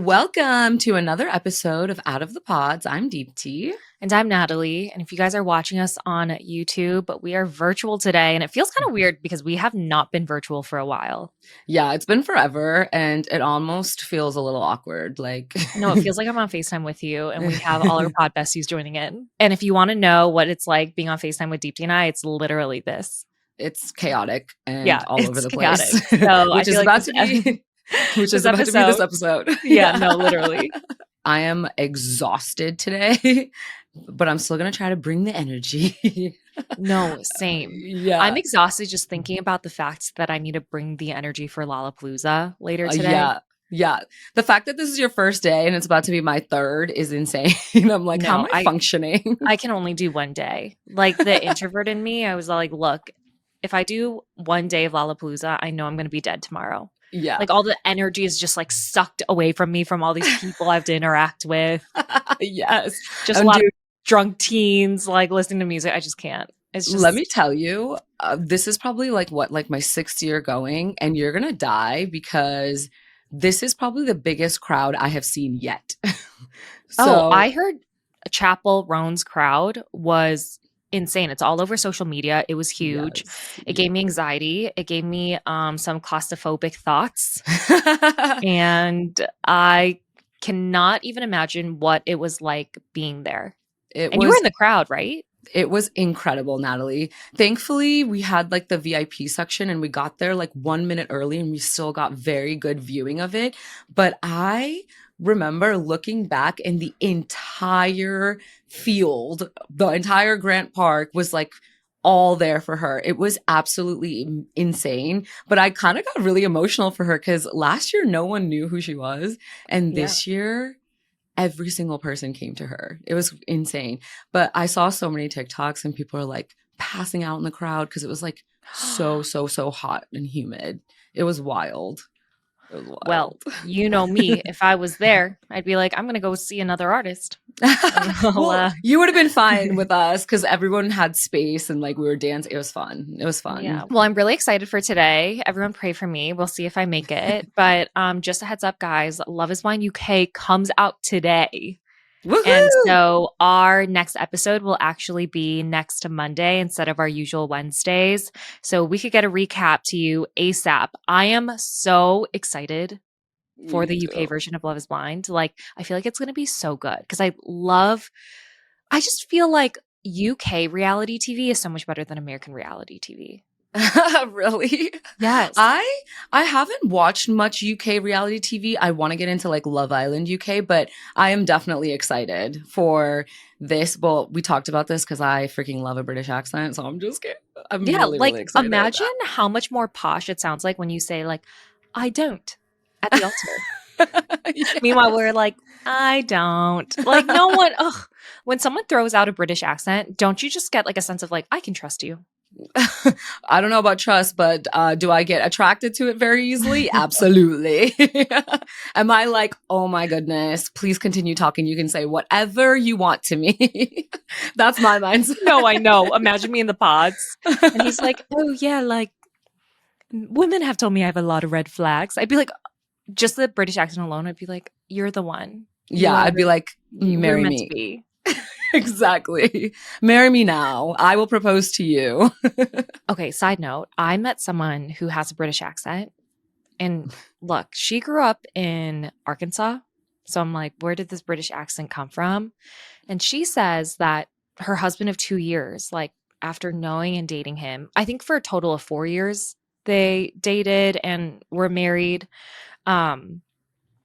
Welcome to another episode of Out of the Pods. I'm Deepti. And I'm Natalie. And if you guys are watching us on YouTube, we are virtual today. And it feels kind of weird because we have not been virtual for a while. Yeah, it's been forever and it almost feels a little awkward. No, it feels like I'm on FaceTime with you and we have all our pod besties joining in. And if you want to know what it's like being on FaceTime with Deepti and I, it's literally this. It's chaotic and all over the chaotic. place. So which is about to be this episode. Yeah, no, literally. I am exhausted today, but I'm still going to try to bring the energy. No, same. Yeah. I'm exhausted just thinking about the fact that I need to bring the energy for Lollapalooza later today. Yeah. The fact that this is your first day and it's about to be my third is insane. I'm like, how am I functioning? I can only do one day. Like the introvert in me, I was like, look, if I do one day of Lollapalooza, I know I'm going to be dead tomorrow. Yeah. Like all the energy is just like sucked away from me from all these people I have to interact with. Yes. Just a lot of drunk teens like listening to music. I just can't. It's just. Let me tell you, this is probably like my sixth year going, and you're going to die because this is probably the biggest crowd I have seen yet. I heard Chapel Roan's crowd was insane. It's all over social media. It was huge. Yes. It gave me anxiety. It gave me some claustrophobic thoughts. And I cannot even imagine what it was like being there. You were in the crowd, right? It was incredible, Natalie. Thankfully, we had like the VIP section and we got there like 1 minute early and we still got very good viewing of it. But I remember looking back and the entire field, the entire Grant Park was like all there for her. It was absolutely insane. But I kind of got really emotional for her because last year no one knew who she was. And this year, every single person came to her. It was insane. But I saw so many TikToks and people are like passing out in the crowd because it was like so hot and humid. It was wild. Well, you know me. If I was there, I'd be like, I'm going to go see another artist. Well, you would have been fine with us because everyone had space and like we were dancing. It was fun. Yeah. Well, I'm really excited for today. Everyone pray for me. We'll see if I make it. But just a heads up, guys, Love is Blind UK comes out today. Woo-hoo! And so our next episode will actually be next Monday instead of our usual Wednesdays. So we could get a recap to you ASAP. I am so excited for the UK version of Love is Blind. Like, I feel like it's going to be so good because I just feel like UK reality TV is so much better than American reality TV. Really? Yes. I haven't watched much UK reality TV. I want to get into like Love Island UK, but I am definitely excited for this. Well, we talked about this because I freaking love a British accent, so I'm just kidding. I'm really excited. Imagine how much more posh it sounds like when you say like, I don't at the altar. Yes. Meanwhile, we're like, I don't. Like no one, when someone throws out a British accent, don't you just get like a sense of like, I can trust you? I don't know about trust, but do I get attracted to it very easily? Absolutely. Am I like, oh my goodness, please continue talking. You can say whatever you want to me. That's my mindset. No, I know. Imagine me in the pods. And he's like, oh yeah, like women have told me I have a lot of red flags. I'd be like, just the British accent alone, I'd be like, you're the one. Yeah, I'd be like, marry me. To be. Exactly. Marry me now. I will propose to you. Okay, side note. I met someone who has a British accent. And look, she grew up in Arkansas. So I'm like, where did this British accent come from? And she says that her husband of 2 years, like after knowing and dating him, I think for a total of 4 years, they dated and were married.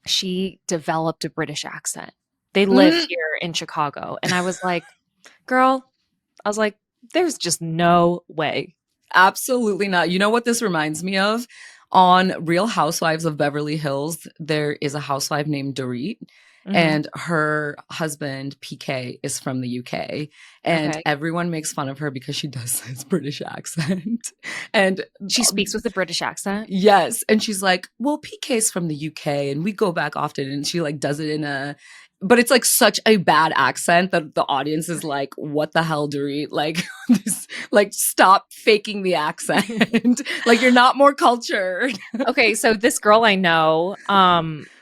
She developed a British accent. They live here in Chicago. And I was like, girl, there's just no way. Absolutely not. You know what this reminds me of? On Real Housewives of Beverly Hills, there is a housewife named Dorit. And her husband, PK, is from the UK. And everyone makes fun of her because she does this British accent. And she speaks with a British accent? Yes. And she's like, well, PK's from the UK and we go back often. And she like does it in but it's like such a bad accent that the audience is like, what the hell, Dorit? Like, like stop faking the accent. Like, you're not more cultured. Okay, so this girl I know,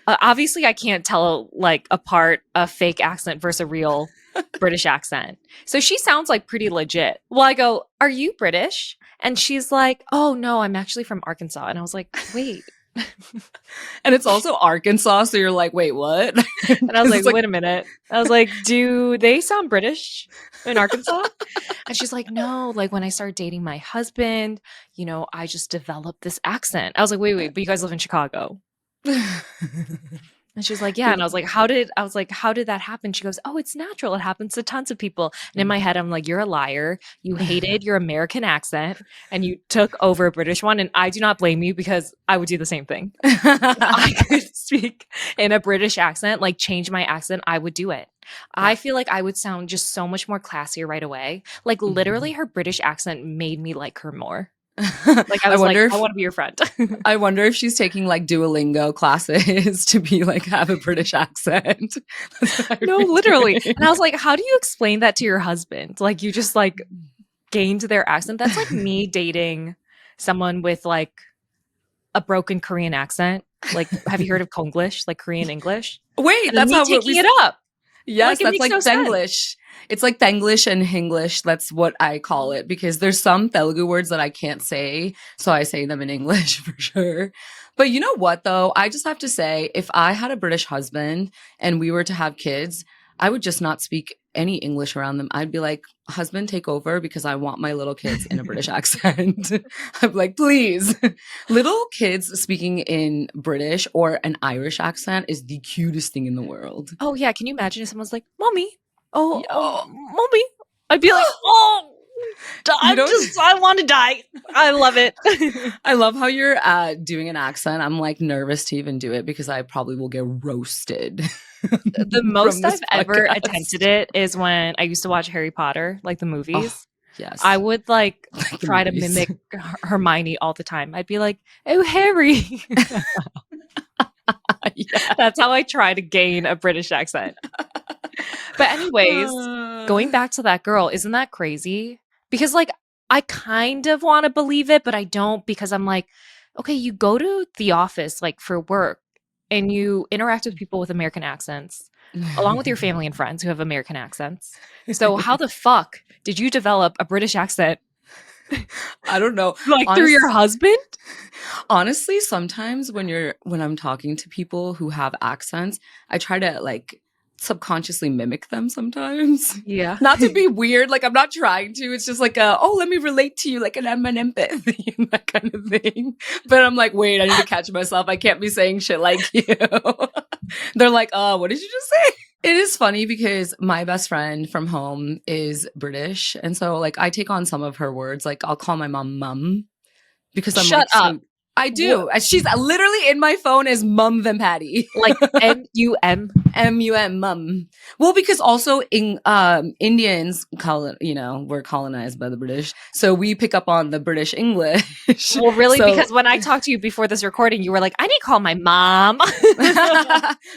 obviously I can't tell like apart a fake accent versus a real British accent. So she sounds like pretty legit. Well, I go, "Are you British?" And she's like, "Oh no, I'm actually from Arkansas." And I was like, "Wait." And it's also Arkansas, so you're like, wait, what? And I was like, wait a minute. I was like, do they sound British in Arkansas? And she's like, no, like when I started dating my husband, you know, I just developed this accent. I was like, wait, but you guys live in Chicago. And she was like, yeah. And I was like, how did that happen? She goes, oh, it's natural. It happens to tons of people. And in my head, I'm like, you're a liar. You hated your American accent and you took over a British one. And I do not blame you because I would do the same thing. If I could speak in a British accent, like change my accent, I would do it. I feel like I would sound just so much more classier right away. Like literally her British accent made me like her more. Like I was like, I want to be your friend. I wonder if she's taking like Duolingo classes to be like have a British accent. No, literally. And I was like, how do you explain that to your husband? Like you just like gained their accent. That's like me dating someone with like a broken Korean accent. Like, have you heard of Konglish? Like Korean English? Wait, and that's me how taking it up. Yes, like, that's like Denglish. It's like Denglish and Hinglish. That's what I call it because there's some Telugu words that I can't say. So I say them in English for sure. But you know what, though? I just have to say, if I had a British husband and we were to have kids, I would just not speak any English around them. I'd be like, husband, take over because I want my little kids in a British accent. I'm like, please. Little kids speaking in British or an Irish accent is the cutest thing in the world. Oh, yeah. Can you imagine if someone's like, mommy? Oh, mommy. I'd be like, oh. I want to die. I love it. I love how you're doing an accent. I'm like nervous to even do it because I probably will get roasted. The most I've ever attempted it is when I used to watch Harry Potter, like the movies. Oh, yes. I would like try to mimic Hermione all the time. I'd be like, oh, Harry. Yeah. That's how I try to gain a British accent. But anyways, going back to that girl, isn't that crazy? Because like I kind of want to believe it, but I don't because I'm like, okay, you go to the office like for work and you interact with people with American accents along with your family and friends who have American accents. So how the fuck did you develop a British accent? I don't know. Like honestly, through your husband? Honestly, sometimes when I'm talking to people who have accents, I try to like subconsciously mimic them sometimes. Yeah. Not to be weird. Like I'm not trying to. It's just like let me relate to you like an empathy and that kind of thing. But I'm like, wait, I need to catch myself. I can't be saying shit like you. They're like, what did you just say? It is funny because my best friend from home is British. And so like I take on some of her words. Like I'll call my mom because I'm Shut up. I do. What? She's literally in my phone as Mum than Patty. Like M-U-M? M-U-M, mum. Well, because also in Indians, we're colonized by the British. So we pick up on the British English. Well, really? So, because when I talked to you before this recording, you were like, I need to call my mom.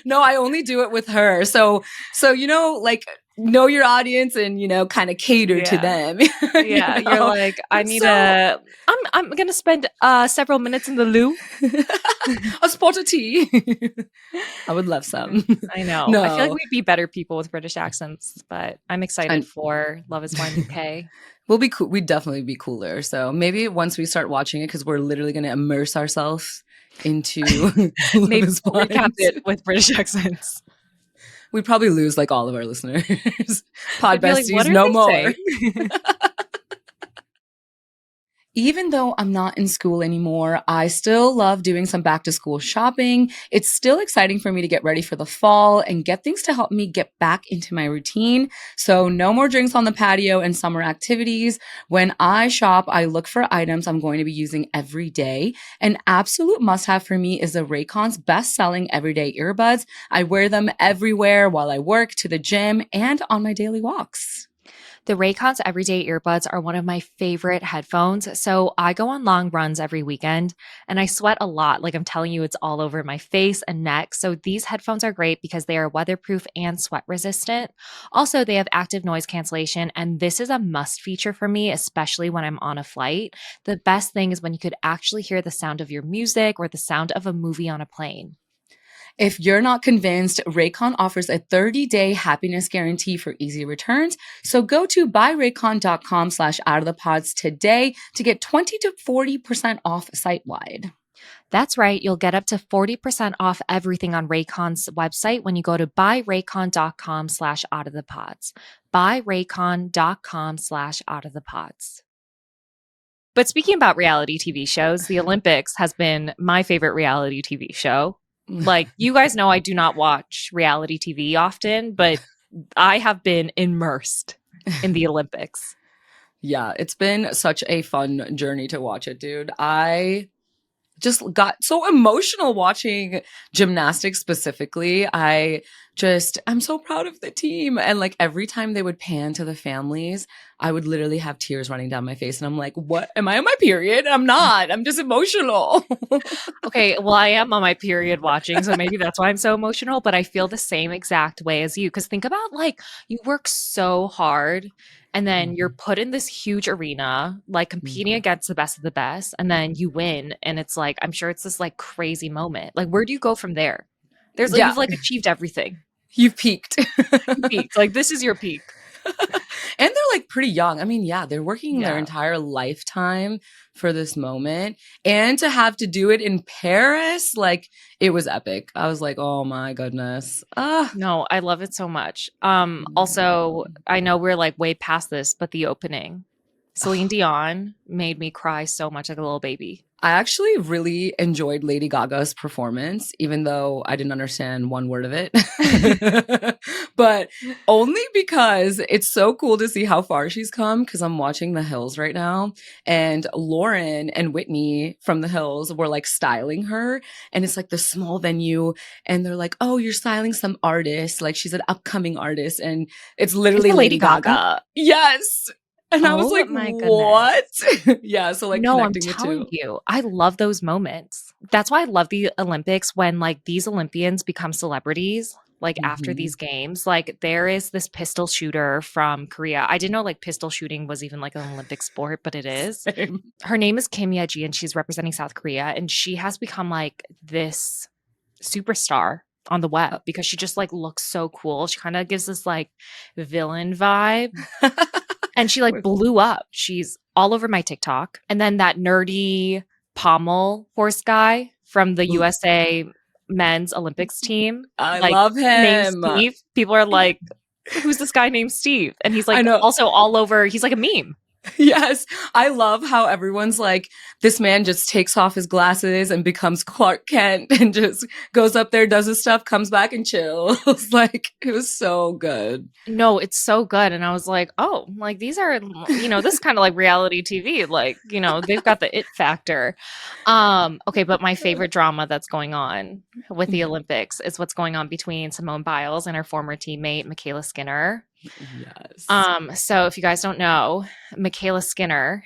No, I only do it with her. So like know your audience and kind of cater to them. Yeah, you're like, I need I'm gonna spend several minutes in the loo. A spot of tea. I would love some. I know. No. I feel like we'd be better people with British accents, but I'm excited for Love Is Blind UK. We'll be cool. We'd definitely be cooler. So maybe once we start watching it, because we're literally going to immerse ourselves into maybe recap it with British accents. We'd probably lose like all of our listeners. Pod besties, like, no more. Even though I'm not in school anymore, I still love doing some back to school shopping. It's still exciting for me to get ready for the fall and get things to help me get back into my routine. So no more drinks on the patio and summer activities. When I shop, I look for items I'm going to be using every day. An absolute must-have for me is the Raycon's best-selling everyday earbuds. I wear them everywhere while I work, to the gym, and on my daily walks. The Raycon's everyday earbuds are one of my favorite headphones. So I go on long runs every weekend and I sweat a lot. Like I'm telling you, it's all over my face and neck. So these headphones are great because they are weatherproof and sweat resistant. Also, they have active noise cancellation. And this is a must feature for me, especially when I'm on a flight. The best thing is when you could actually hear the sound of your music or the sound of a movie on a plane. If you're not convinced, Raycon offers a 30-day happiness guarantee for easy returns. So go to buyraycon.com/out of the pods today to get 20 to 40% off site-wide. That's right. You'll get up to 40% off everything on Raycon's website when you go to buyraycon.com/out of the pods. Buyraycon.com/out of the pods. But speaking about reality TV shows, the Olympics has been my favorite reality TV show. Like, you guys know I do not watch reality TV often, but I have been immersed in the Olympics. Yeah, it's been such a fun journey to watch it, dude. I just got so emotional watching gymnastics specifically. I'm so proud of the team. And like every time they would pan to the families, I would literally have tears running down my face. And I'm like, what? Am I on my period? I'm not. I'm just emotional. Okay, well, I am on my period watching, so maybe that's why I'm so emotional, but I feel the same exact way as you. Because think about like, you work so hard and then you're put in this huge arena, like competing against the best of the best, and then you win. And it's like, I'm sure it's this like crazy moment. Like, where do you go from there? There's like, Yeah, you've like achieved everything. you've peaked. You peaked. Like, this is your peak. And they're like pretty young. I mean, yeah, they're working their Yeah. entire lifetime for this moment. And to have to do it in Paris, like it was epic. I was like, oh my goodness. No, I love it so much. Also, I know we're like way past this, but the opening, Celine Dion made me cry so much like a little baby. I actually really enjoyed Lady Gaga's performance, even though I didn't understand one word of it. But only because it's so cool to see how far she's come, because I'm watching The Hills right now. And Lauren and Whitney from The Hills were like styling her. And it's like the small venue. And they're like, oh, you're styling some artist. Like she's an upcoming artist. And it's literally Is it Lady Gaga. Yes. And I was Oh like, my what? goodness. Yeah. So like No, I'm connecting the telling two. you, I love those moments. That's why I love the Olympics when like these Olympians become celebrities. Like after Mhm. these games, like there is this pistol shooter from Korea. I didn't know like pistol shooting was even like an Olympic sport, but it is. Same. Her name is Kim Ye-ji and she's representing South Korea. And she has become like this superstar on the web because she just like looks so cool. She kind of gives this like villain vibe. And she like blew up. She's all over my TikTok. And then that nerdy pommel horse guy from the USA men's Olympics team, I like love named him. Steve. People are like, who's this guy named Steve? And he's I like know. also all over, he's like a meme. Yes. I love how everyone's like, this man just takes off his glasses and becomes Clark Kent and just goes up there, does his stuff, comes back and chills. Like, it was so good. No, it's so good. And I was like, oh, like these are, this is kind of like reality TV. Like, they've got the it factor. Okay, but my favorite drama that's going on with the Olympics is what's going on between Simone Biles and her former teammate, Michaela Skinner. Yes. So if you guys don't know, Michaela Skinner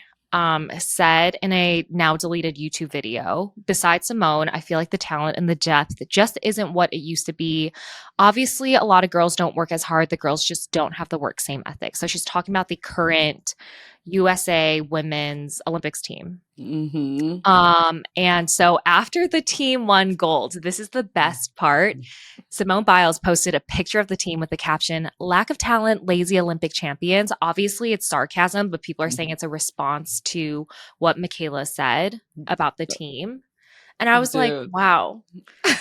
said in a now deleted YouTube video, besides Simone, I feel like the talent and the depth just isn't what it used to be. Obviously, a lot of girls don't work as hard. The girls just don't have the work same ethic. So she's talking about the current USA women's Olympics team. And so after the team won gold, this is the best part. Simone Biles posted a picture of the team with the caption, "Lack of talent, lazy Olympic champions." Obviously, it's sarcasm, but people are saying it's a response to what Michaela said about the team. And I was like, Dude. wow,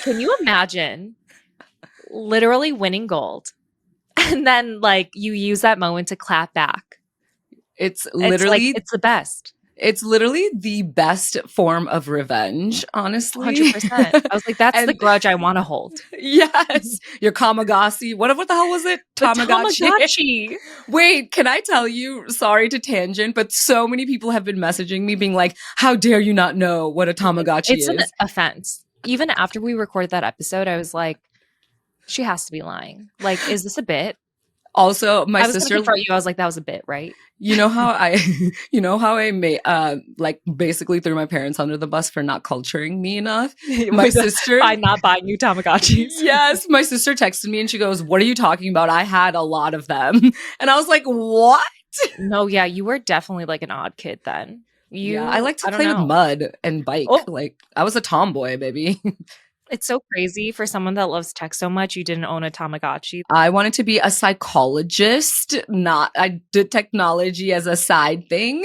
can you imagine literally winning gold? And then like you use that moment to clap back. It's literally it's the best. It's literally the best form of revenge, honestly. 100%. I was like, that's the grudge I want to hold. Yes. Your Kamagasi. What the hell was it? Tamagotchi. Wait, can I tell you, sorry to tangent, but so many people have been messaging me being like, how dare you not know what a Tamagotchi It's is? an offense. Even after we recorded that episode, I was like, she has to be lying. Like, is this a bit? Also, my I was going to sister, confront you. I was like, that was a bit, right? you know how I, you know how I made, like basically threw my parents under the bus for not culturing me enough. My sister, By not buying you Tamagotchis. yes, my sister texted me and she goes, "What are you talking about? I had a lot of them." And I was like, "What?" No, yeah, you were definitely like an odd kid then. Yeah, I like to I don't play with know. mud and bike. Oh, Like I was a tomboy, baby. it's so crazy for someone that loves tech so much. You didn't own a Tamagotchi. I wanted to be a psychologist, not I did technology as a side thing.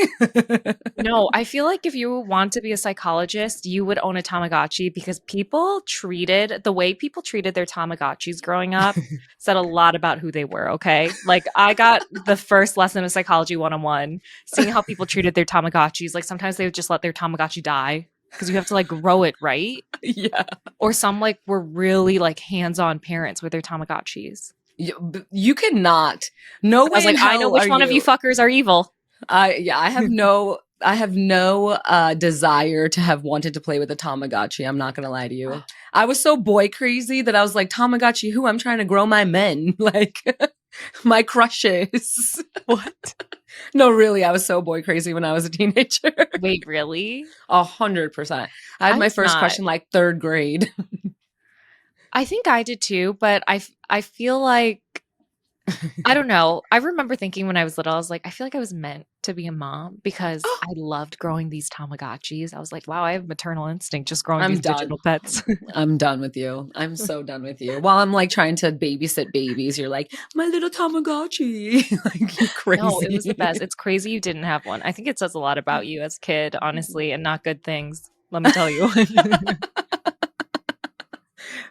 No, I feel like if you want to be a psychologist, you would own a Tamagotchi because the way people treated their Tamagotchis growing up said a lot about who they were, okay? Like I got the first lesson of psychology 101, seeing how people treated their Tamagotchis. Like sometimes they would just let their Tamagotchi die because you have to like grow it, right? Yeah. Or some like were really like hands-on parents with their Tamagotchis. You cannot. No I was way in like, I know hell which are one of you you. fuckers are evil. I have no desire to have wanted to play with a Tamagotchi. I'm not gonna lie to you. I was so boy crazy that I was like, Tamagotchi, who? I'm trying to grow my men, like my crushes. What? No, really, I was so boy crazy when I was a teenager. Wait, really? 100%. I had I my was first not. crush in like third grade. I think I did too, but I feel like I don't know. I remember thinking when I was little, I was like, I feel like I was meant to be a mom because I loved growing these Tamagotchis. I was like, wow, I have maternal instinct just growing I'm these done. digital pets. I'm done with you. I'm so done with you. While I'm like trying to babysit babies, you're like, my little Tamagotchi. Like, you No, it was the crazy. best. It's crazy you didn't have one. I think it says a lot about you as a kid, honestly, and not good things. Let me tell you.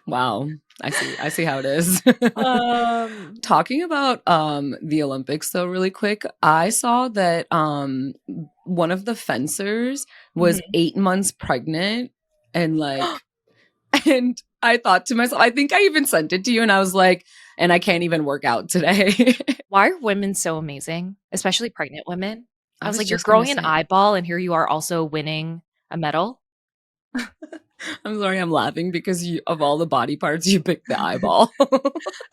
Wow. I see how it is. um, Talking about the Olympics though really quick, I saw that one of the fencers was mhm. 8 months pregnant and like and I thought to myself, I think I even sent it to you and I was like, and I can't even work out today. Why are women so amazing, especially pregnant women? I I was was like, you're just gonna growing an say. eyeball, and here you are also winning a medal. I'm sorry, I'm laughing because you, of all the body parts, you picked the eyeball.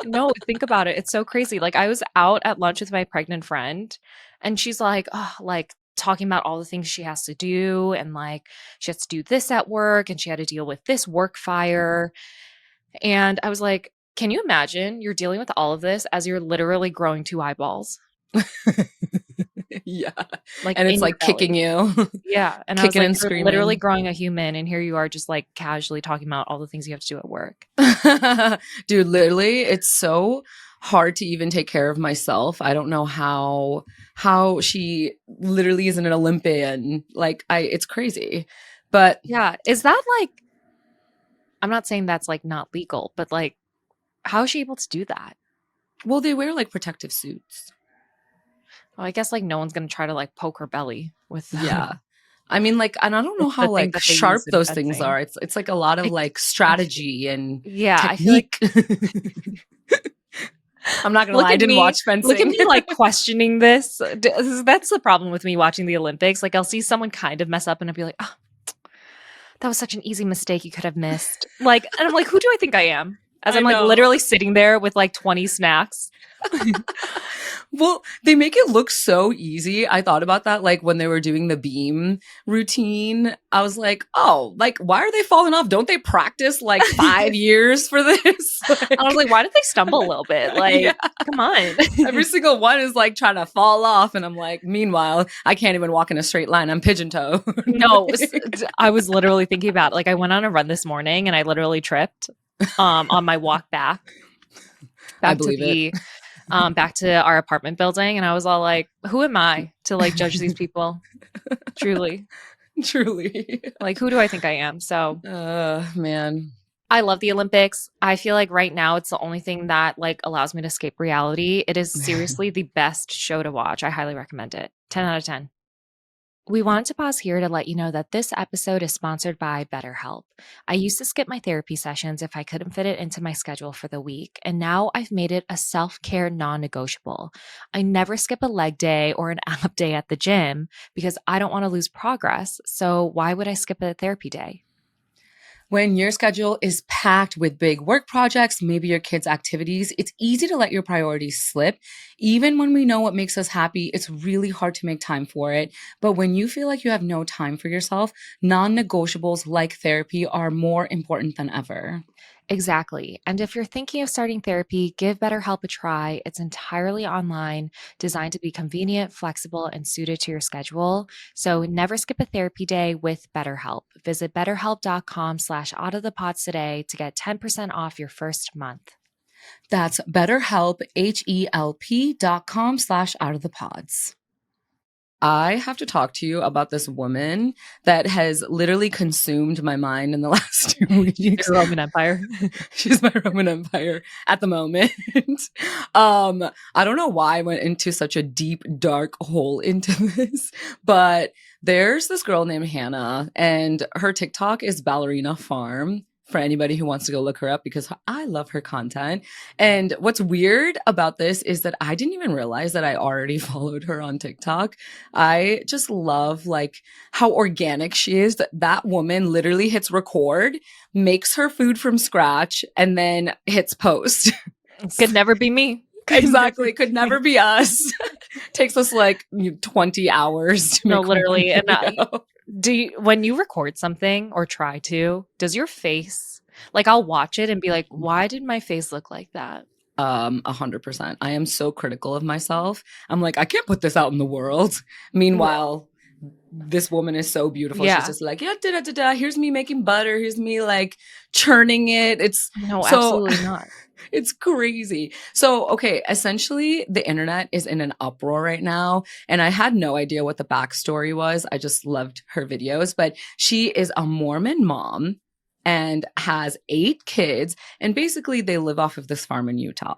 No, think about it. It's so crazy. Like I was out at lunch with my pregnant friend and she's like, oh, like talking about all the things she has to do and like she has to do this at work and she had to deal with this work fire. And I was like, can you imagine you're dealing with all of this as you're literally growing two eyeballs Yeah. like And it's in your like kicking belly? you, Yeah. And I was kicking like, and you're literally screaming. growing a human and here you are just like casually talking about all the things you have to do at work. Dude, literally, it's so hard to even take care of myself. I don't know how she literally isn't an Olympian. Like I it's crazy. But Yeah. Is that like, I'm not saying that's like not legal, but like, how is she able to do that? well, they wear like protective suits. Well, I guess like no one's gonna try to like poke her belly with Yeah. I mean, like, and I don't with know the how thing like that they use sharp in those things fencing. are. It's like a lot of I like I f strategy and yeah, I feel like technique. I'm not gonna lie, I didn't watch look at fencing. me like questioning this. That's the problem with me watching the Olympics. Like I'll see someone kind of mess up and I'll be like, "Oh, that was such an easy mistake you could have missed." Like, and I'm like, "Who do I think I am?" As I I'm like know. literally sitting there with like 20 snacks. Well, they make it look so easy. I thought about that like when they were doing the beam routine. I was like, "Oh, like why are they falling off? Don't they practice like 5 years for this?" I was Like like, "Why did they stumble a little bit? yeah. Like, come on." Every single one is like trying to fall off and I'm like, "Meanwhile, I can't even walk in a straight line. I'm pigeon-toed." No, I was literally thinking about it. Like I went on a run this morning and I literally tripped on my walk I to believe it. the back to our apartment building and I was all like, who am I to like judge these people? Truly. Truly. Like who do I think I am? So Man. I love the Olympics. I feel like right now it's the only thing that like allows me to escape reality. It is seriously the best show to watch. I highly recommend it. 10 out of 10. We wanted to pause here to let you know that this episode is sponsored by BetterHelp. I used to skip my therapy sessions if I couldn't fit it into my schedule for the week, and now I've made it a self care non negotiable. I never skip a leg day or an ab day at the gym because I don't want to lose progress. So, why would I skip a therapy day? When your schedule is packed with big work projects, maybe your kids' activities, it's easy to let your priorities slip. Even when we know what makes us happy, it's really hard to make time for it. But when you feel like you have no time for yourself, non negotiables like therapy are more important than ever. Exactly. And if you're thinking of starting therapy, give BetterHelp a try. It's entirely online, designed to be convenient, flexible, and suited to your schedule. So never skip a therapy day with BetterHelp. Visit betterhelp.com/out of the pods today to get 10% off your first month. That's BetterHelp, HELP.com/ out of the pods. I have to talk to you about this woman that has literally consumed my mind in the last 2 weeks. The Roman Empire. She's my Roman Empire at the moment. I don't know why I went into such a deep, dark hole into this, but there's this girl named Hannah, and her TikTok is Ballerina Farm. For anybody who wants to go look her up, because I love her content. And what's weird about this is that I didn't even realize that I already followed her on TikTok. I just love like how organic she is. That woman literally hits record, makes her food from scratch, and then hits post. Could never be me. Exactly. Could never be us. Takes us like 20 hours to make literally. one video. Do you, when you record something or try to, does your face, like I'll watch it and be like, why did my face look like that? 100%. I am so critical of myself. I'm like, I can't put this out in the world. Meanwhile, this woman is so beautiful. Yeah. She's just like, yeah, da da da da. Here's me making butter. Here's me like churning it. It's No, so, absolutely not. It's crazy. So, okay, essentially, the internet is in an uproar right now. And I had no idea what the backstory was. I just loved her videos. But she is a Mormon mom and has 8 kids. And basically, they live off of this farm in Utah.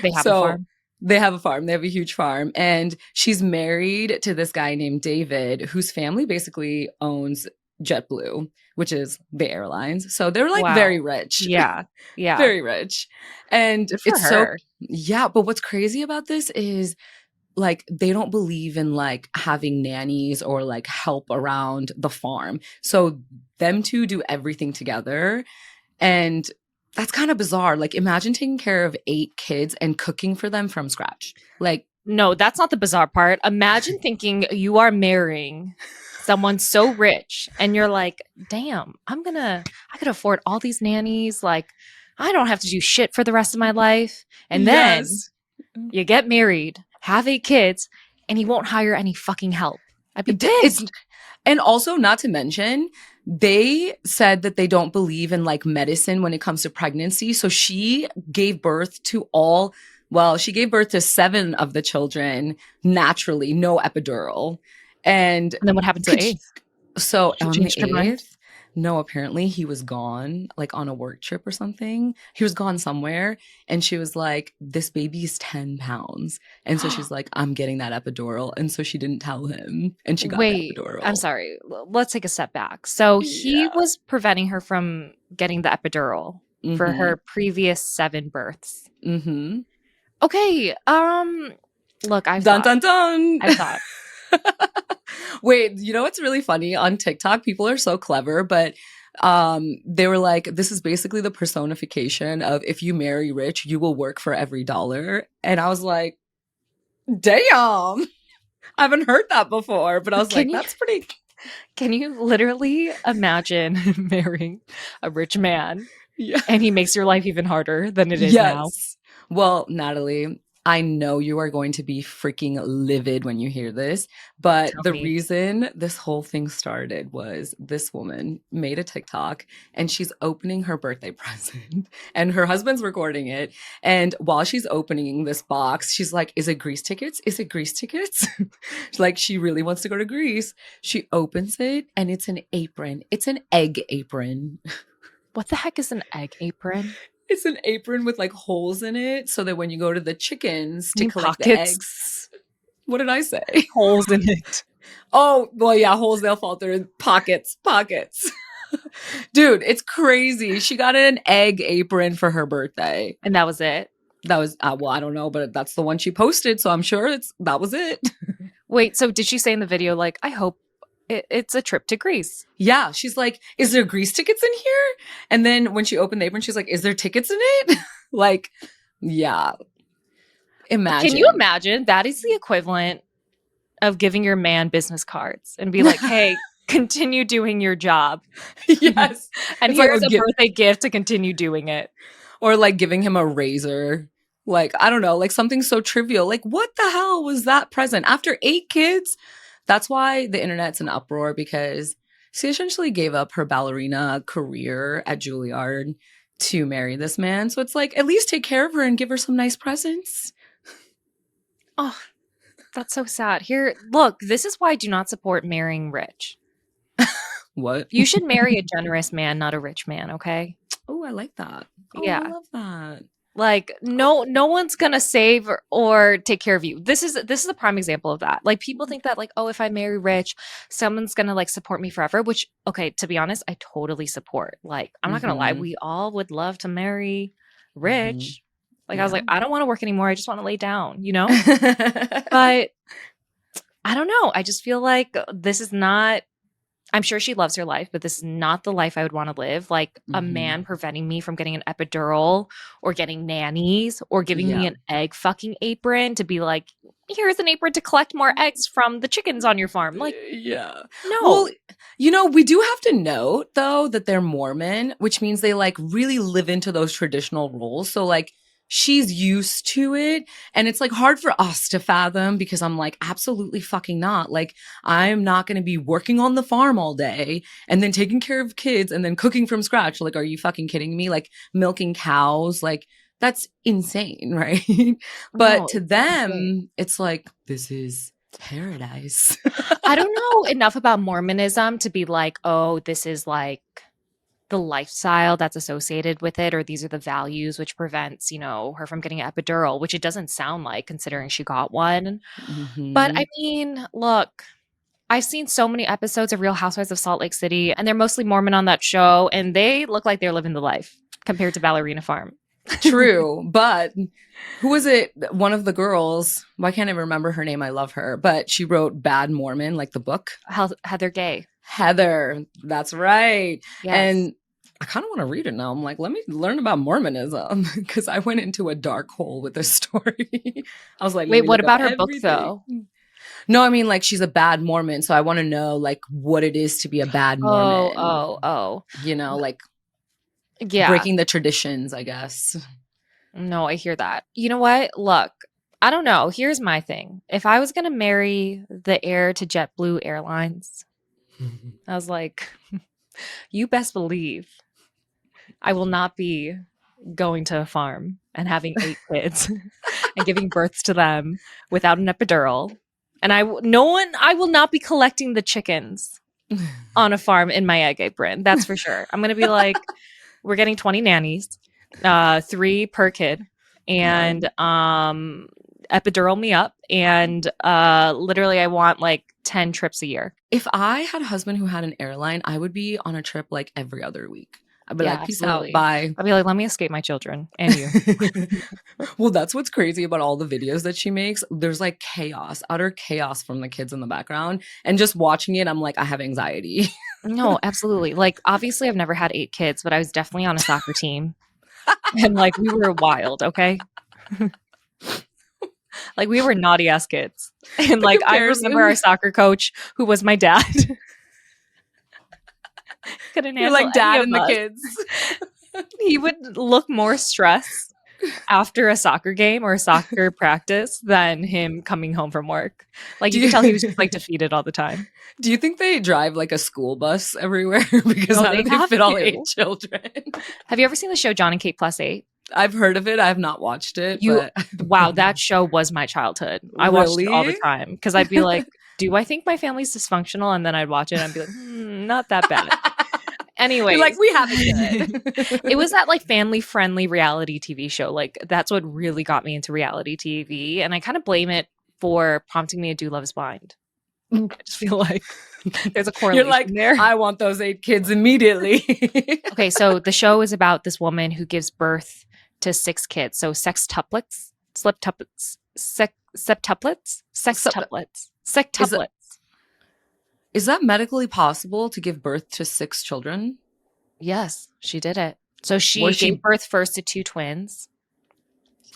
They have a farm. They have a farm. They have a huge farm. And she's married to this guy named David, whose family basically owns JetBlue, which is the airlines. So they're like very rich. Yeah. Yeah. Very rich. And Good for it's her. yeah. But what's crazy about this is like they don't believe in like having nannies or like help around the farm. So them two do everything together. And that's kind of bizarre. Like imagine taking care of 8 kids and cooking for them from scratch. Like, no, that's not the bizarre part. Imagine thinking you are marrying someone so rich and you're like, damn, I could afford all these nannies. Like, I don't have to do shit for the rest of my life. And then you get married, have 8 kids, and he won't hire any fucking help. I'd be pissed. And also, not to mention, they said that they don't believe in like medicine when it comes to pregnancy. So she gave birth to she gave birth to 7 of the children naturally, no epidural. And then what happened to the 8th? So on the 8th, no, apparently he was gone, like on a work trip or something. He was gone somewhere. And she was like, this baby is 10 pounds. And so she's like, I'm getting that epidural. And so she didn't tell him. And she got the epidural. I'm sorry. Let's take a step back. So he was preventing her from getting the epidural for her previous 7 births. Mm-hmm. Okay. Look, I dun, dun, dun. I thought. Wait, you know what's really funny? On TikTok, people are so clever, but they were like, this is basically the personification of if you marry rich, you will work for every dollar. And I was like, damn, I haven't heard that before. But I was that's pretty. Can you literally imagine marrying a rich man? Yeah. And he makes your life even harder than it is now? Well, Natalie, I know you are going to be freaking livid when you hear this, but the reason this whole thing started was this woman made a TikTok and she's opening her birthday present and her husband's recording it. And while she's opening this box, she's like, is it Greece tickets? Is it Greece tickets? Like she really wants to go to Greece. She opens it and it's an apron. It's an egg apron. What the heck is an egg apron? It's an apron with like holes in it so that when you go to the chickens to collect the eggs. What did I say? Holes in it. Oh, well, yeah, holes, they'll fall through. Pockets. Dude, it's crazy. She got an egg apron for her birthday. And that was it? That was, well, I don't know, but that's the one she posted. So I'm sure that was it. Wait, so did she say in the video, like, I hope It's a trip to Greece. Yeah. She's like, is there Greece tickets in here? And then when she opened the apron, she's like, is there tickets in it? Like, yeah. Imagine. Can you imagine? That is the equivalent of giving your man business cards and be like, hey, continue doing your job. Yes. And It's like, here's a birthday gift to continue doing it. Or like giving him a razor. Like, I don't know, like something so trivial. Like, what the hell was that present? After 8 kids? That's why the internet's in uproar, because she essentially gave up her ballerina career at Juilliard to marry this man. So it's like, at least take care of her and give her some nice presents. Oh, that's so sad. Here, look, this is why I do not support marrying rich. What? You should marry a generous man, not a rich man, okay? Oh, I like that. Oh, Yeah. I love that. Like no one's gonna save or take care of you. This is a prime example of that. Like people think that like, oh, if I marry rich, someone's gonna like support me forever, which okay, to be honest, I totally support. Like, I'm not gonna lie, we all would love to marry rich. Like I was like, I don't want to work anymore. I just want to lay down, you know? But I don't know. I just feel like this is not, I'm sure she loves her life, but this is not the life I would want to live. Like a man preventing me from getting an epidural or getting nannies or giving me an egg fucking apron to be like, here's an apron to collect more eggs from the chickens on your farm. Like, yeah. No. Well, you know, we do have to note though that they're Mormon, which means they like really live into those traditional roles. So like, she's used to it. And it's like hard for us to fathom because I'm like, absolutely fucking not. Like, I'm not going to be working on the farm all day and then taking care of kids and then cooking from scratch. Like, are you fucking kidding me? Like milking cows, like that's insane, right? But No, to them, it's like, this is paradise. I don't know enough about Mormonism to be like, oh, this is like the lifestyle that's associated with it, or these are the values which prevents, you know, her from getting an epidural, which it doesn't sound like considering she got one. But I mean, look, I've seen so many episodes of Real Housewives of Salt Lake City, and they're mostly Mormon on that show, and they look like they're living the life compared to Ballerina Farm. True, but who was it? One of the girls, why can't I remember her name? I love her, but she wrote Bad Mormon, like the book. Heather Gay. Heather, that's right. Yes. And I kind of want to read it now. I'm like, let me learn about Mormonism because I went into a dark hole with this story. I was like, wait, what about her book though? No, I mean, like, she's a bad Mormon. So I want to know, like, what it is to be a bad Mormon. Oh. You know, like, yeah, breaking the traditions, I guess. No, I hear that. You know what? Look, I don't know. Here's my thing. If I was going to marry the heir to JetBlue Airlines, I was like, you best believe I will not be going to a farm and having 8 kids and giving birth to them without an epidural. And I will not be collecting the chickens on a farm in my egg apron. That's for sure. I'm going to be like, we're getting 20 nannies, 3 per kid, and epidural me up. And literally I want like 10 trips a year. If I had a husband who had an airline, I would be on a trip like every other week. I'd be like, peace out, bye. I'd be like, let me escape my children and you. Well, that's what's crazy about all the videos that she makes. There's like chaos, utter chaos from the kids in the background. And just watching it, I'm like, I have anxiety. No, absolutely. Like, obviously, I've never had 8 kids, but I was definitely on a soccer team. And like, we were wild, okay? Like, we were naughty ass kids. And like, I remember our soccer coach, who was my dad. Couldn't handle You're like dad any and of the us. kids. He would look more stressed after a soccer game or a soccer practice than him coming home from work. Like, you can tell he was just like defeated all the time. Do you think they drive like a school bus everywhere? Because No, how do they fit all 8 children? Have you ever seen the show John and Kate Plus 8? I've heard of it. I have not watched it. Wow, that show was my childhood. I watched it all the time because I'd be like, do I think my family's dysfunctional? And then I'd watch it and I'd be like, not that bad. Anyway, like, we have it good. It was that like family friendly reality TV show. Like, that's what really got me into reality TV. And I kind of blame it for prompting me to do Love is Blind. I just feel like there's a correlation. You're like, there. I want those 8 kids immediately. Okay, so the show is about this woman who gives birth to 6 kids. So sextuplets, septuplets, sextuplets. Is that medically possible to give birth to 6 children? Yes, she did it. So she Was gave she birth first to 2 twins.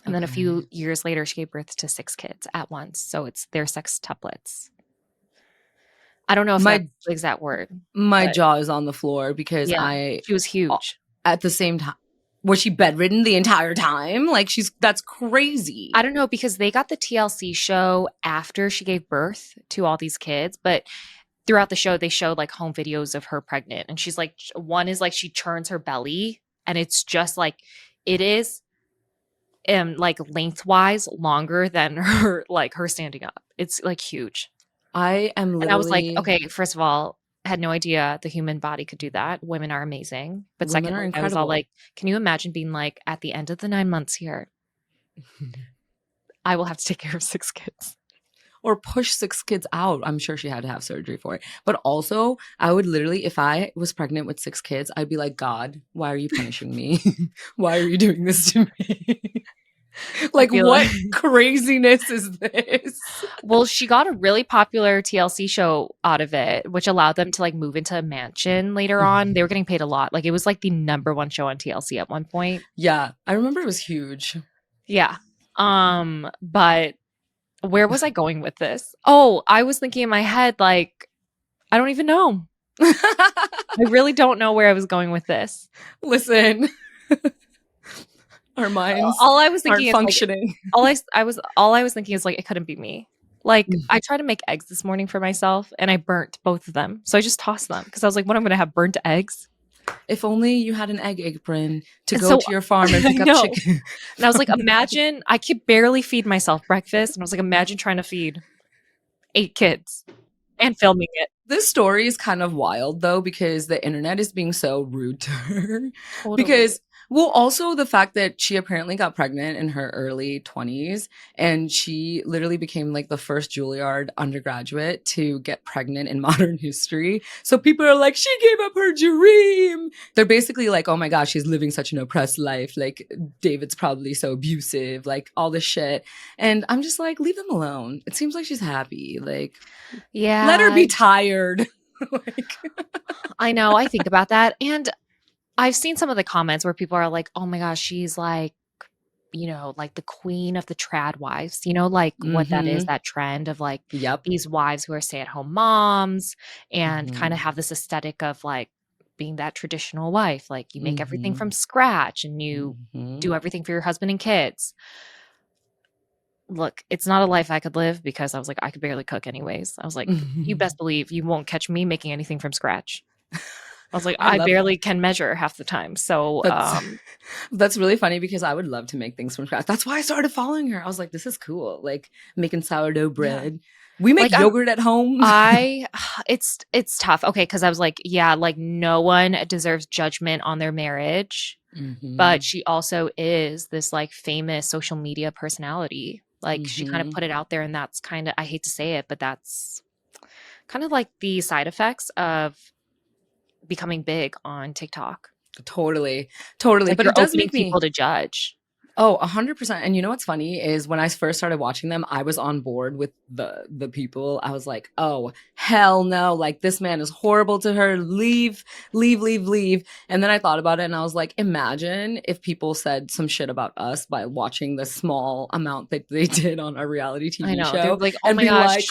And then a okay? few years later, she gave birth to 6 kids at once. So it's their sextuplets. I don't know if that's My the exact word, my but jaw is on the floor because yeah, I she was huge. at the same time was she bedridden the entire time? Like that's crazy. I don't know because they got the TLC show after she gave birth to all these kids, but throughout the show they showed like home videos of her pregnant and she's like one is like she churns her belly and it's just like it is like lengthwise longer than her standing up. It's like huge. I am And I was like, literally okay, first of all, I had no idea the human body could do that. Women are amazing. But women are secondly, I was all incredible. like, can you imagine being like, at the end of the 9 months here, I will have to take care of 6 kids. Or push 6 kids out. I'm sure she had to have surgery for it. But also, I would literally, if I was pregnant with 6 kids, I'd be like, God, why are you punishing me? Why are you doing this to me? I Like, feel like, what craziness is this? well, she got a really popular TLC show out of it, which allowed them to like move into a mansion later on. They were getting paid a lot. Like it was like the #1 show on TLC at one point. Yeah, I remember it was huge. Yeah. But where was I going with this? Oh, I was thinking in my head, like, I don't even know. I really don't know where I was going with this. Listen, our minds All I was aren't thinking is like functioning. all I was thinking is like it couldn't be me. Like I tried to make eggs this morning for myself and I burnt both of them. So I just tossed them because I was like, what, I'm gonna have burnt eggs? If only you had an egg apron to And go so to your farm and I pick up know. chicken. And I was like, imagine I could barely feed myself breakfast. And I was like, imagine trying to feed 8 kids and filming it. This story is kind of wild though because the internet is being so rude to her. Totally. Because well, also the fact that she apparently got pregnant in her early 20s and she literally became like the first Juilliard undergraduate to get pregnant in modern history. So people are like, she gave up her dream. They're basically like, oh my gosh, she's living such an oppressed life. Like David's probably so abusive, like all this shit. And I'm just like, leave them alone. It seems like she's happy. Like, Yeah. let her be tired. Like, I know. I think about that. And I've seen some of the comments where people are like, oh my gosh, she's like, like the queen of the trad wives, like what that is, that trend of like yep. these wives who are stay-at-home moms and kind of Mhm. have this aesthetic of like being that traditional wife. Like you make everything Mhm. from scratch and you Mhm. do everything for your husband and kids. Look, it's not a life I could live because I was like, I could barely cook anyways. I was like, you best believe you won't catch me making anything from scratch. I was like, I I love barely can measure half the time. So, that's really funny because I would love to make things from scratch. That's why I started following her. I was like, this is cool. Like making sourdough bread. We make like yogurt at home. it's tough. Okay, because I was like, yeah, like no one deserves judgment on their marriage, but she also is this like famous social media personality. Like she kind of put it out there, and that's kind of, I hate to say it, but that's kind of like the side effects of becoming big on TikTok. Totally. Like But you're it does opening make me people to judge. oh, 100%. And you know what's funny is when I first started watching them, I was on board with the people. I was like, oh, hell no. Like this man is horrible to her. Leave, leave, leave, leave. And then I thought about it and I was like, imagine if people said some shit about us by watching the small amount that they did on our reality I TV know. They're show like, oh and my be like, gosh,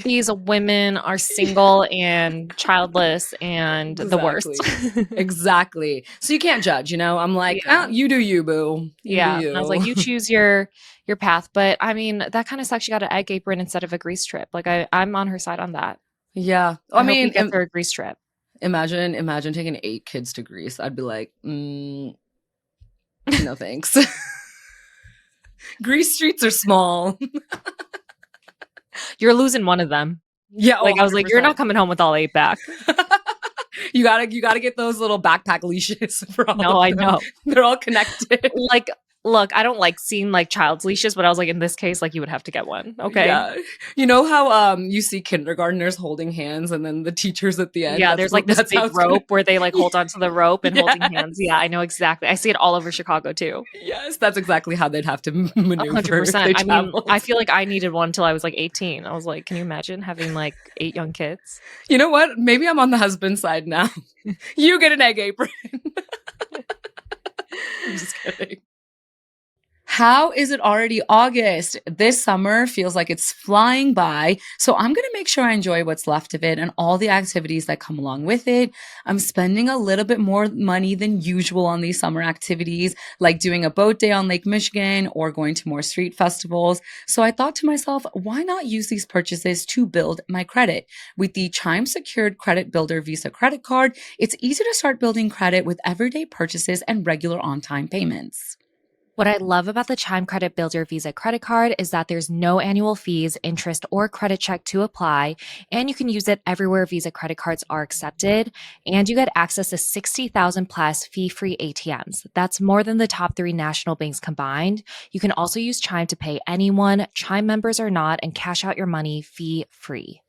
these women are single and childless and the worst. exactly. Exactly. So you can't judge, you know? I'm like, Yeah. you do you, boo. You do Yeah. you. And I was like, you choose your path. But I mean, that kind of sucks. You got an egg apron instead of a grease trip. Like I'm on her side on that. Yeah. I I hope he mean, gets her a grease trip. imagine taking 8 kids to Greece. I'd be like, no thanks. Greece streets are small. You're losing one of them. Yeah, Like I was like, you're not coming home with all 8 back. You gotta get those little backpack leashes for all No, of I them. know. They're all connected. Like Look, I don't like seeing like child's leashes, but I was like, in this case, like you would have to get one. Okay. Yeah. You know how you see kindergartners holding hands and then the teachers at the end? Yeah, there's like this That's how big it's gonna rope where they like hold onto the rope and holding Yes. hands. Yeah, I know exactly. I see it all over Chicago too. Yes, that's exactly how they'd have to maneuver if 100%. they I mean, traveled. I feel like I needed one until I was like 18. I was like, can you imagine having like 8 young kids? You know what? Maybe I'm on the husband side now. You get an egg apron. I'm just kidding. How is it already August? This summer feels like it's flying by. So I'm going to make sure I enjoy what's left of it and all the activities that come along with it. I'm spending a little bit more money than usual on these summer activities, like doing a boat day on Lake Michigan or going to more street festivals. So I thought to myself, why not use these purchases to build my credit? With the Chime Secured Credit Builder Visa credit card, it's easy to start building credit with everyday purchases and regular on-time payments. What I love about the Chime Credit Builder Visa credit card is that there's no annual fees, interest, or credit check to apply, and you can use it everywhere Visa credit cards are accepted, and you get access to 60,000 plus fee-free ATMs. That's more than the top 3 national banks combined. You can also use Chime to pay anyone, Chime members or not, and cash out your money fee-free.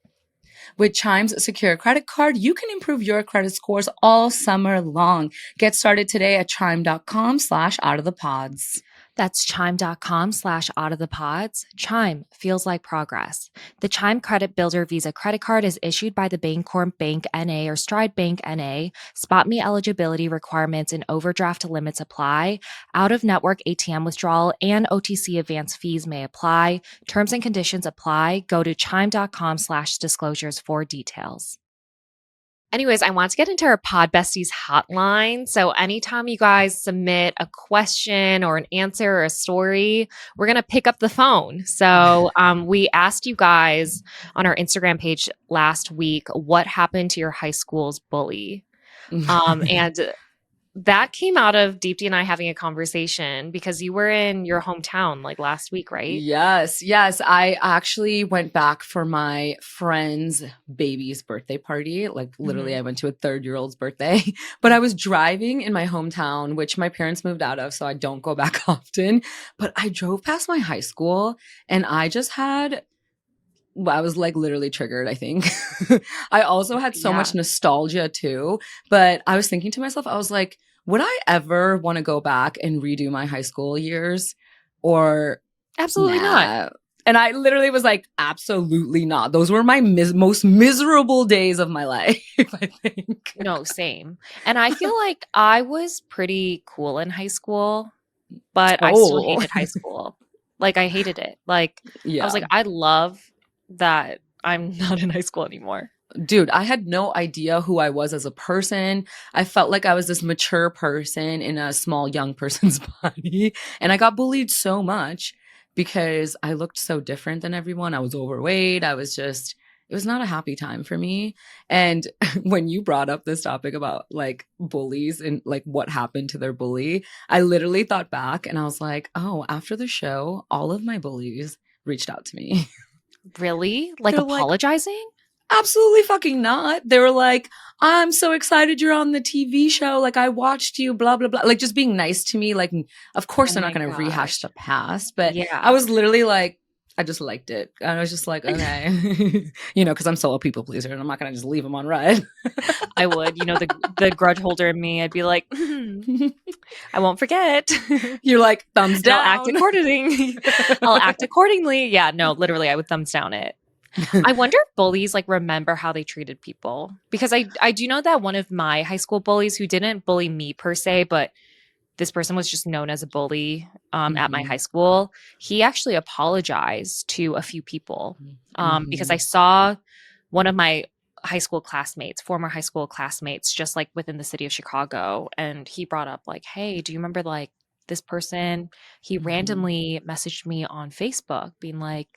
With Chime's secure credit card, you can improve your credit scores all summer long. Get started today at chime.com/outofthepods. That's chime.com/outofthepods. Chime feels like progress. The Chime Credit Builder Visa credit card is issued by the Bancorp Bank NA or Stride Bank NA. Spot me eligibility requirements and overdraft limits apply. Out of network ATM withdrawal and OTC advance fees may apply. Terms and conditions apply. Go to chime.com/disclosures for details. Anyways, I want to get into our Pod Besties hotline. So anytime you guys submit a question or an answer or a story, we're going to pick up the phone. So we asked you guys on our Instagram page last week, what happened to your high school's bully? And that came out of Deepti and I having a conversation because you were in your hometown like last week, right? Yes. I actually went back for my friend's baby's birthday party. Like literally, I went to a 3rd-year-old's birthday, but I was driving in my hometown, which my parents moved out of, so I don't go back often. But I drove past my high school and I just had I was like literally triggered, I think. I also had so much nostalgia too. But I was thinking to myself, I was like, would I ever want to go back and redo my high school years? Or Absolutely not. And I literally was like, absolutely not. Those were my most miserable days of my life, I think. No, same. And I feel like I was pretty cool in high school, but I still hated high school. Like I hated it. Like I was like, I love that I'm not in high school anymore. Dude, I had no idea who I was as a person. I felt like I was this mature person in a small young person's body. And I got bullied so much because I looked so different than everyone. I was overweight. It was not a happy time for me. And when you brought up this topic about like bullies and like what happened to their bully, I literally thought back and I was like, oh, after the show, all of my bullies reached out to me. Really? Like They're apologizing? Absolutely fucking not. They were like, I'm so excited you're on the TV show. Like, I watched you, blah, blah, blah. Like, just being nice to me. Like, of course, they're not going to rehash the past. But I was literally like, I just liked it. I was just like, okay. Because I'm so a people pleaser and I'm not going to just leave them on red. I would. The grudge holder in me, I'd be like, I won't forget. You're like, thumbs down. I'll act accordingly. Yeah, no, literally, I would thumbs down it. I wonder if bullies like remember how they treated people, because I do know that one of my high school bullies, who didn't bully me per se, but this person was just known as a bully at my high school. He actually apologized to a few people because I saw one of my former high school classmates, just like within the city of Chicago, and he brought up like, hey, do you remember like this person? He randomly messaged me on Facebook being like,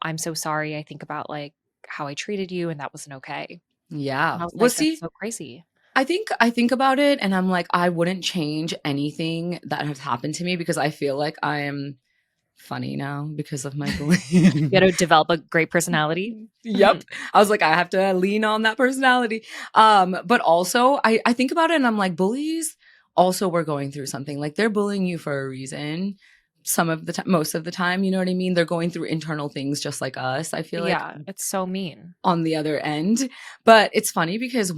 I'm so sorry. I think about like how I treated you and that wasn't okay. Yeah. And I was like, that's so crazy. I think about it and I'm like, I wouldn't change anything that has happened to me because I feel like I am funny now because of my bullying. You got to develop a great personality. Yep. I was like, I have to lean on that personality. But also I think about it and I'm like, bullies also were going through something. Like they're bullying you for a reason. Some of the time, most of the time, you know what I mean? They're going through internal things just like us. I feel like Yeah, it's so mean. on the other end. But it's funny because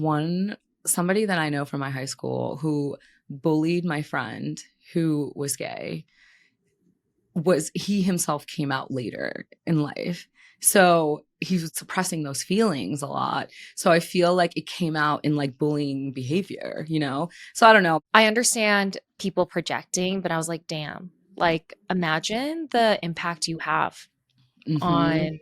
somebody that I know from my high school who bullied my friend who was gay he himself came out later in life. So he was suppressing those feelings a lot. So I feel like it came out in like bullying behavior, you know? So I don't know. I understand people projecting, but I was like, damn, like imagine the impact you have Mm-hmm. on,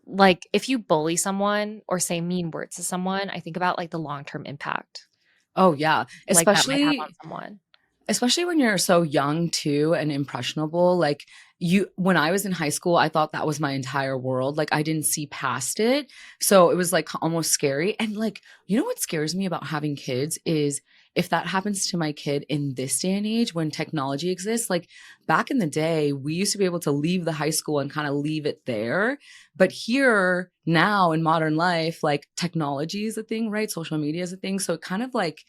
like, if you bully someone or say mean words to someone, I think about like the long-term impact Oh yeah. like that might have on someone. Especially when you're so young too and impressionable. Like when I was in high school, I thought that was my entire world. Like I didn't see past it. So it was like almost scary. And like, you know what scares me about having kids is if that happens to my kid in this day and age when technology exists. Like back in the day, we used to be able to leave the high school and kind of leave it there. But here now in modern life, like technology is a thing, right? Social media is a thing. So it kind of like,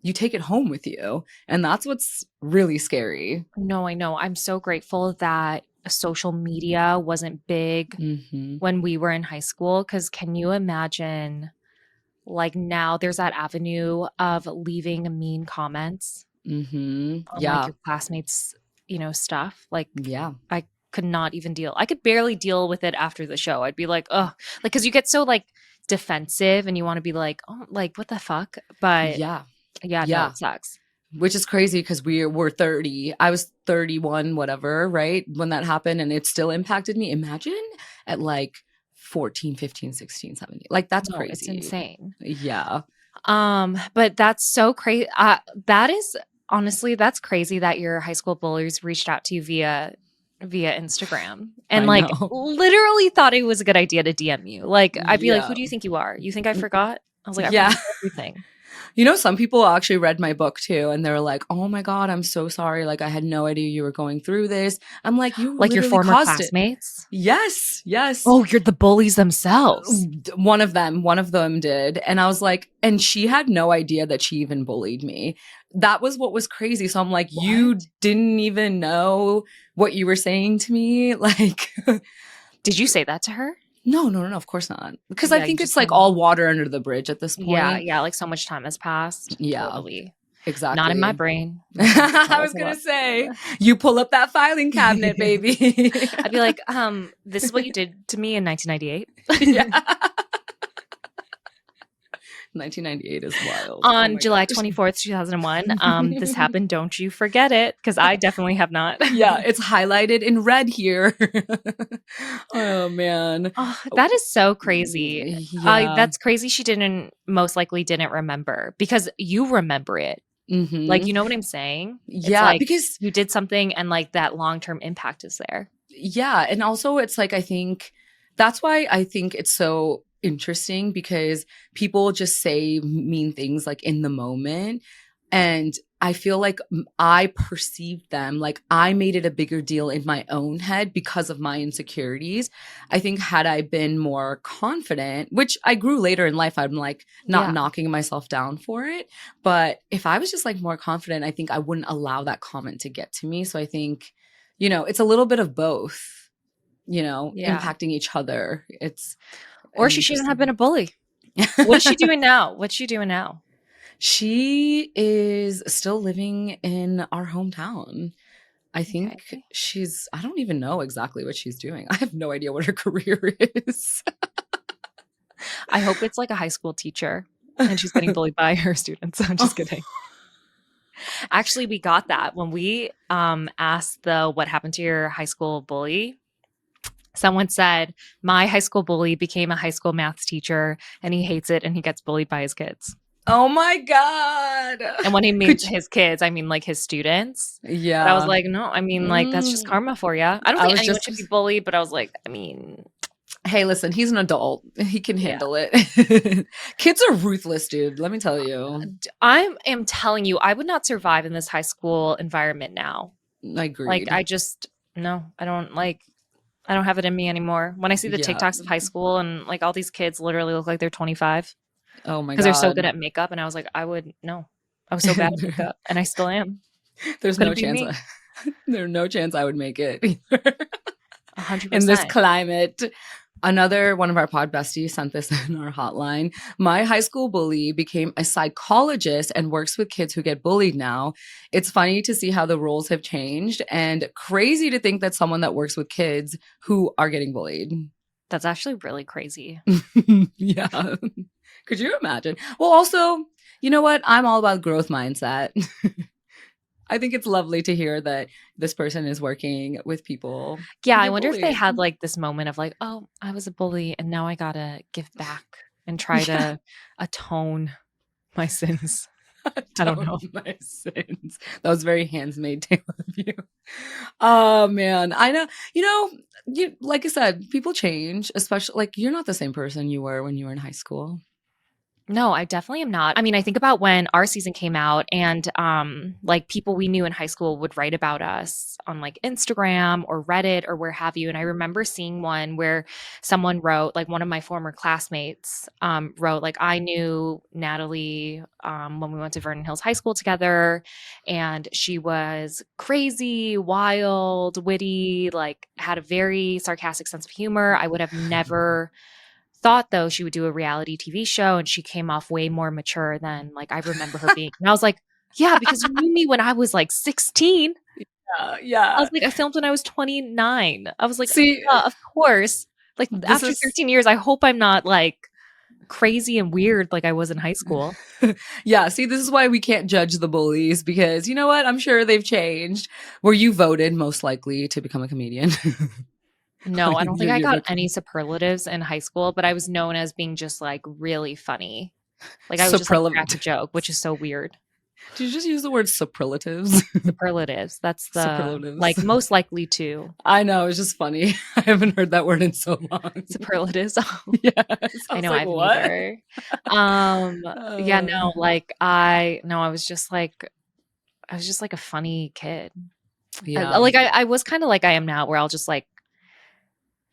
you take it home with you. And that's what's really scary. No, I know. I'm so grateful that social media wasn't big Mm-hmm. when we were in high school. Because can you imagine, like, now there's that avenue of leaving mean comments Mm-hmm. on like Yeah. your classmates, stuff. Like, Yeah. I could not even deal. I could barely deal with it after the show. I'd be like, oh, like, because you get so like defensive and you want to be like, oh, like, what the fuck? But Yeah. yeah, no, Yeah. it sucks. Which is crazy because we're 30. I was 31, whatever, right? When that happened and it still impacted me. Imagine at like 14, 15, 16, 17. Like that's No, it's crazy. insane. Yeah. But that's so crazy. That is honestly, that's crazy that your high school bullies reached out to you via Instagram and I like know. literally thought it was a good idea to DM you. Like, I'd be like, who Yeah. do you think you are? You think I forgot? I was like, I Yeah. remember everything. You know, some people actually read my book too, and they're like, oh my God, I'm so sorry. Like, I had no idea you were going through this. I'm like, you Like your literally former caused it. classmates? Yes, yes. Oh, you're the bullies themselves. One of them did. And I was like, and she had no idea that she even bullied me. That was what was crazy. So I'm like, you What? didn't even know what you were saying to me? Like, Did you say that to her? no, no, no, no, of course not. Because I Yeah, you think it's just like hadn't. all water under the bridge at this Yeah, point. yeah, like so much time has passed. Yeah, Totally. Not in my exactly. brain. I Not was gonna whatsoever. say, you pull up that filing cabinet, baby. I'd be like, this is what you did to me in 1998. Yeah. 1998 is wild. Oh On my July gosh. 24th, 2001. This happened. Don't you forget it. Because I definitely have not. Yeah, it's highlighted in red here. Oh man. Oh, that is so crazy. Yeah. That's crazy she most likely didn't remember because you remember it. Like, Hmm. you know what I'm saying? It's Yeah, like because you did something and like that long-term impact is there. yeah, and also it's like I think that's why I think it's so interesting because people just say mean things like in the moment. And I feel like I perceived them like I made it a bigger deal in my own head because of my insecurities. I think had I been more confident, which I grew later in life, I'm like not Yeah. knocking myself down for it. But if I was just like more confident, I think I wouldn't allow that comment to get to me. So I think, it's a little bit of both, Yeah. impacting each other. It's Or an she shouldn't have interesting. been a bully. What is she doing now? What's she doing now? She is still living in our hometown. I think Okay. I don't even know exactly what she's doing. I have no idea what her career is. I hope it's like a high school teacher and she's getting bullied by her students. I'm just kidding. Actually, we got that when we asked the what happened to your high school bully. Someone said, my high school bully became a high school math teacher and he hates it and he gets bullied by his kids. Oh my God. And when he means Could you- his kids, I mean like his students. But I was yeah. like, no, I mean like that's just Mm, karma for you. I don't I think was anyone just, should be bullied, but I was like, I mean, hey, listen, he's an adult. He can yeah. handle it. Kids are ruthless, dude. Let me tell you. I am telling you, I would not survive in this high school environment now. I Like, agreed. I just, no, I don't have it in me anymore. When I see the Yeah. TikToks of high school and like all these kids literally look like they're 25 Oh my because they're so God. good at makeup. And I was like, I would, no. I was so bad at makeup, and I still am. There's no Couldn't be chance. me. There's no chance I would make it either. In this 100%. climate. Another one of our pod besties sent this in our hotline. My high school bully became a psychologist and works with kids who get bullied now. It's funny to see how the roles have changed and crazy to think that someone that works with kids who are getting bullied. That's actually really crazy. Yeah. Could you imagine? Well, also, you know what? I'm all about growth mindset. I think it's lovely to hear that this person is working with people. Yeah, I wonder if they had like this moment of like, oh, I was a bully and now I gotta give back and try to atone my sins. I don't know. My sins. That was very Handmaid's Tale of you. Oh man, I know. Like I said, people change. Especially like you're not the same person you were when you were in high school. No, I definitely am not. I mean, I think about when our season came out and like people we knew in high school would write about us on like Instagram or Reddit or where have you. And I remember seeing one where someone wrote, like one of my former classmates wrote, like, I knew Natalie when we went to Vernon Hills High School together, and she was crazy, wild, witty, like had a very sarcastic sense of humor. I would have never thought though she would do a reality TV show, and she came off way more mature than like I remember her being. And I was like, yeah, because you knew me when I was like 16. Yeah. I was like, I filmed when I was 29. I was like, see, yeah, of course. Like after 13 years, I hope I'm not like crazy and weird like I was in high school. Yeah, see, this is why we can't judge the bullies, because you know what? I'm sure they've changed. Were you voted most likely to become a comedian? No, I don't think I got any superlatives in high school, but I was known as being just like really funny. Like I would just like crack a joke, which is so weird. Did you just use the word superlatives? Superlatives. That's the superlatives. Like most likely to. I know, it's just funny. I haven't heard that word in so long. Superlatives. Yes. I know, I've neither. Yeah, no, like I was just like a funny kid. Yeah. I was kind of like I am now, where I'll just like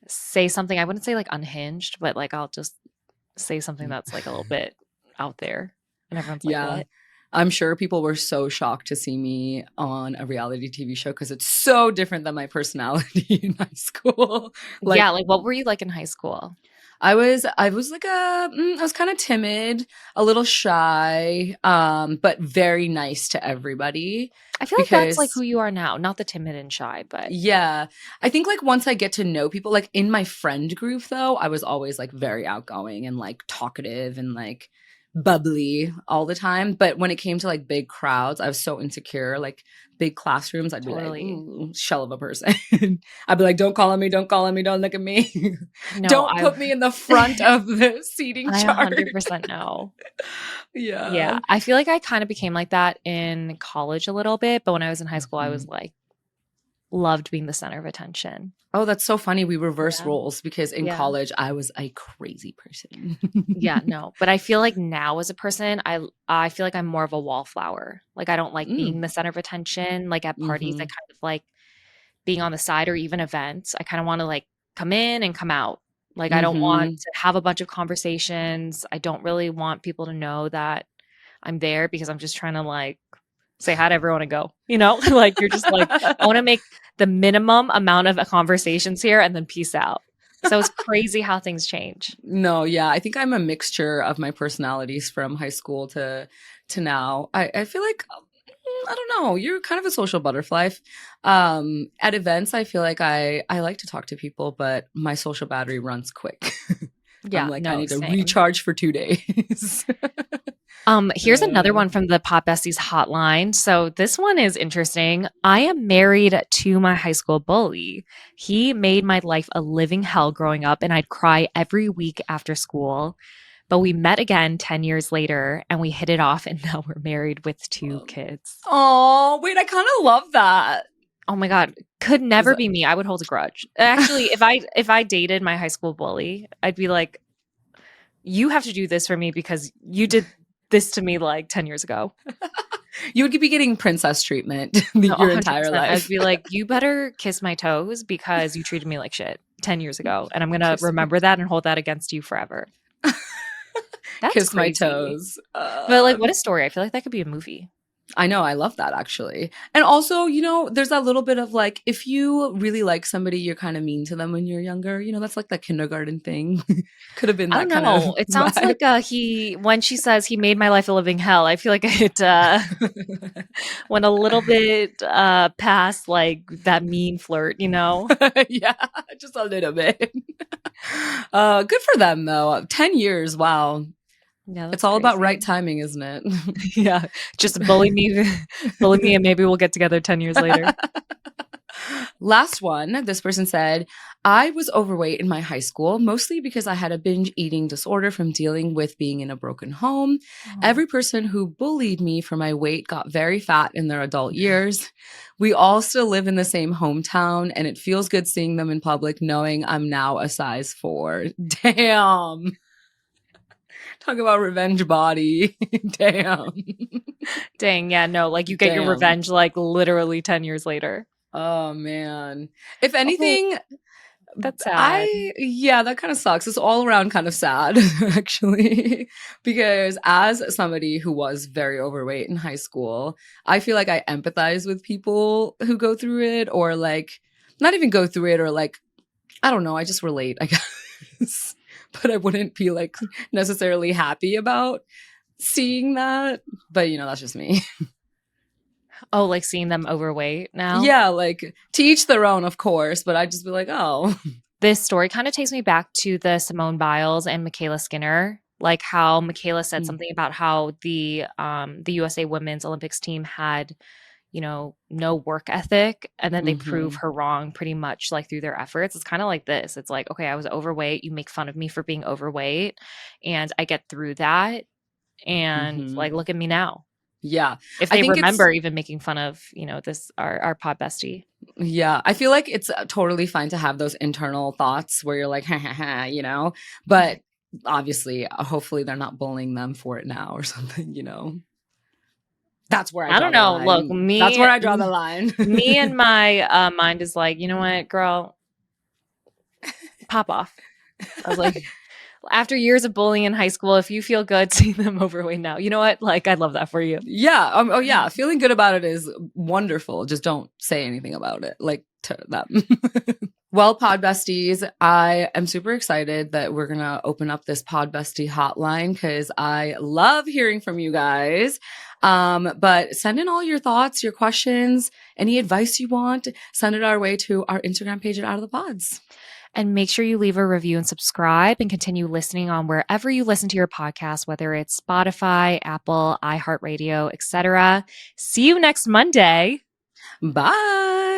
say something. I wouldn't say like unhinged, but like I'll just say something that's like a little bit out there, and everyone's like, what? I'm sure people were so shocked to see me on a reality TV show because it's so different than my personality in high school. Like, yeah, like what were you like in high school? I was like I was kind of timid, a little shy, but very nice to everybody. I feel like that's like who you are now, not the timid and shy, but yeah. I think like once I get to know people, like in my friend group though, I was always like very outgoing and like talkative and like bubbly all the time. But when it came to like big crowds, I was so insecure. Like big classrooms, I'd be like, shell of a person. I'd be like, don't call on me, don't look at me. No, don't put me in the front of the seating chart. 100% no. Yeah. Yeah. I feel like I kind of became like that in college a little bit, but when I was in high school, I was like, loved being the center of attention. Oh, that's so funny. We reversed roles because in college I was a crazy person. Yeah, no. But I feel like now as a person, I feel like I'm more of a wallflower. Like I don't like being the center of attention. Like at parties, I kind of like being on the side, or even events. I kind of want to like come in and come out. Like I don't want to have a bunch of conversations. I don't really want people to know that I'm there, because I'm just trying to like say hi to everyone and go, you know, like you're just like, I want to make the minimum amount of conversations here and then peace out. So it's crazy how things change. No, yeah. I think I'm a mixture of my personalities from high school to now. I feel like, I don't know, you're kind of a social butterfly. At events, I feel like I like to talk to people, but my social battery runs quick. Yeah, I'm like, I need to recharge for 2 days. Here's another one from the Pod Besties hotline. So this one is interesting. I am married to my high school bully. He made my life a living hell growing up, and I'd cry every week after school. But we met again 10 years later, and we hit it off, and now we're married with 2 kids. Oh, wait, I kind of love that. Oh my God. Could never be me. I would hold a grudge. Actually, if I dated my high school bully, I'd be like, you have to do this for me because you did this to me like 10 years ago. You would be getting princess treatment your entire life. I'd be like, you better kiss my toes because you treated me like shit 10 years ago. And I'm going to remember that and hold that against you forever. That's Kiss my crazy. toes. But like, what a story. I feel like that could be a movie. I know. I love that actually. And also, there's that little bit of like, if you really like somebody, you're kind of mean to them when you're younger. That's like the kindergarten thing. Could have been I that don't kind of know. It sounds vibe. like when she says he made my life a living hell, I feel like it went a little bit past like that mean flirt, you know? Yeah, just a little bit. Good for them though. 10 years. Wow. Yeah, It's that's all about right crazy. timing, isn't it? Yeah. Just bully me, and maybe we'll get together 10 years later. Last one, this person said, I was overweight in my high school, mostly because I had a binge eating disorder from dealing with being in a broken home. Oh. Every person who bullied me for my weight got very fat in their adult years. We all still live in the same hometown, and it feels good seeing them in public, knowing I'm now a size 4. Damn. Talk about revenge body. Damn. Dang, yeah, no, like you get your Damn. revenge like literally 10 years later. Oh man. If Oh, anything, that's sad. yeah, that kind of sucks. It's all around kind of sad, actually, because as somebody who was very overweight in high school, I feel like I empathize with people who go through it or like not even go through it or like, I don't know, I just relate, I guess. But I wouldn't be like necessarily happy about seeing that. But that's just me. Oh, like seeing them overweight now? Yeah, like to each their own, of course, but I'd just be like, oh. This story kind of takes me back to the Simone Biles and Michaela Skinner, like how Michaela said something about how the USA Women's Olympics team had, no work ethic, and then they prove Mm-hmm. her wrong pretty much like through their efforts. It's kind of like this. It's like, okay, I was overweight. You make fun of me for being overweight, and I get through that. And Mm-hmm. like, look at me now. Yeah. If I they think it's remember even making fun of, this our pod bestie. Yeah, I feel like it's totally fine to have those internal thoughts where you're like, ha ha ha. But obviously, hopefully they're not bullying them for it now or something. That's where I I draw don't the know. Look, line. That's where I draw the me line. and my mind is like, you know what, girl, pop off. I was like, after years of bullying in high school, if you feel good seeing them overweight now, you know what? Like, I love that for you. Yeah. Oh, yeah. Feeling good about it is wonderful. Just don't say anything about it, like to them. Well, Pod Besties, I am super excited that we're going to open up this Pod Bestie hotline because I love hearing from you guys. But send in all your thoughts, your questions, any advice you want, send it our way to our Instagram page at Out of the Pods. And make sure you leave a review and subscribe and continue listening on wherever you listen to your podcast, whether it's Spotify, Apple, iHeartRadio, etc. See you next Monday. Bye.